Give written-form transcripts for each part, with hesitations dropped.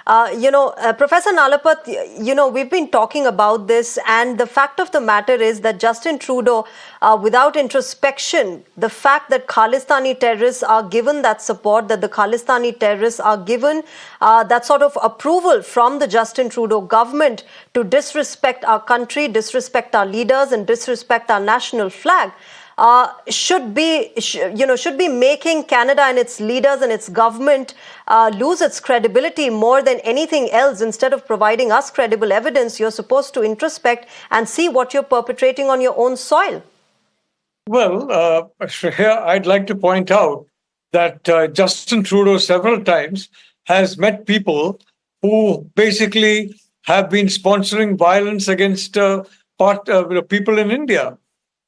Professor Nalapat, we've been talking about this, and the fact of the matter is that Justin Trudeau, without introspection, the fact that Khalistani terrorists are given that support, that the Khalistani terrorists are given that sort of approval from the Justin Trudeau government to disrespect our country, disrespect our leaders, and disrespect our national flag, should be making Canada and its leaders and its government lose its credibility more than anything else. Instead of providing us credible evidence, you're supposed to introspect and see what you're perpetrating on your own soil. Well, Shreya, I'd like to point out that Justin Trudeau several times has met people who basically have been sponsoring violence against people in India.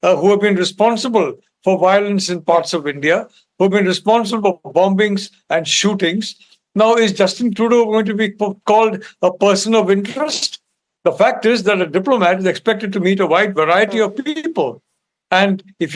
Who have been responsible for violence in parts of India, who have been responsible for bombings and shootings. Now, is Justin Trudeau going to be called a person of interest? The fact is that a diplomat is expected to meet a wide variety of people. And if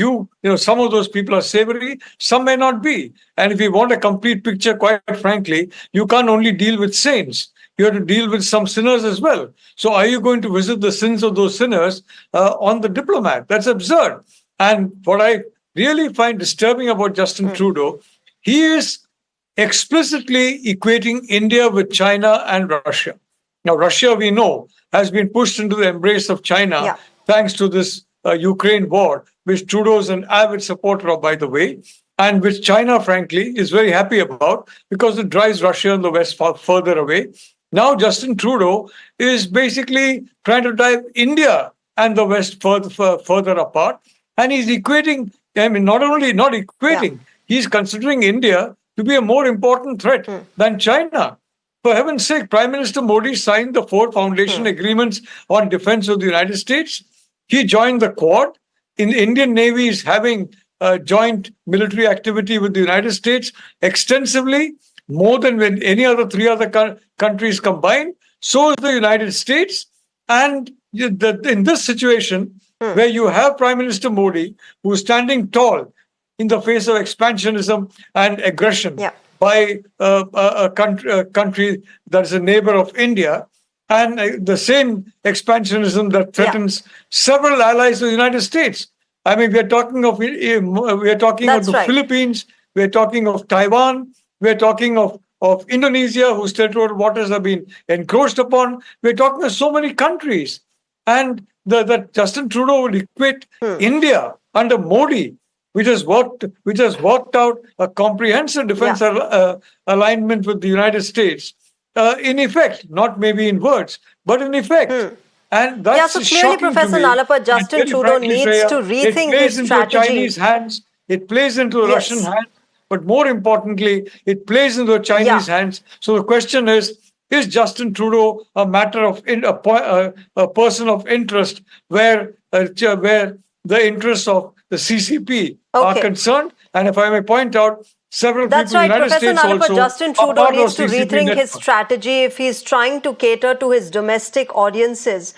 some of those people are savory, some may not be. And if you want a complete picture, quite frankly, you can't only deal with saints. You have to deal with some sinners as well. So are you going to visit the sins of those sinners on the diplomat? That's absurd. And what I really find disturbing about Justin Trudeau, he is explicitly equating India with China and Russia. Now, Russia, we know, has been pushed into the embrace of China thanks to this Ukraine war, which Trudeau is an avid supporter of, by the way, and which China, frankly, is very happy about because it drives Russia and the West further away. Now, Justin Trudeau is basically trying to drive India and the West further apart. And he's equating, not equating, he's considering India to be a more important threat than China. For heaven's sake, Prime Minister Modi signed the 4 foundation agreements on defense of the United States. He joined the Quad. The Indian Navy is having joint military activity with the United States extensively, more than when any other 3 other countries combined. So is the United States. And in this situation, where you have Prime Minister Modi, who is standing tall in the face of expansionism and aggression by a country that is a neighbor of India, and the same expansionism that threatens several allies of the United States. I mean, we are talking of the Philippines, we are talking of Taiwan, we're talking of Indonesia, whose territorial waters have been encroached upon. We're talking of so many countries. And that Justin Trudeau will equate India under Modi, which has worked out a comprehensive defense alignment with the United States, in effect, not maybe in words, but in effect. And that's so clearly, Professor Nalapat, Justin Trudeau needs to rethink his strategy. Chinese hands, it plays into the Russian hands. But more importantly, it plays into the Chinese hands. So the question is Justin Trudeau a matter of a person of interest where the interests of the CCP are concerned? And if I may point out, several people in the United States Professor Nalapat, also Justin Trudeau needs to rethink his strategy if he's trying to cater to his domestic audiences.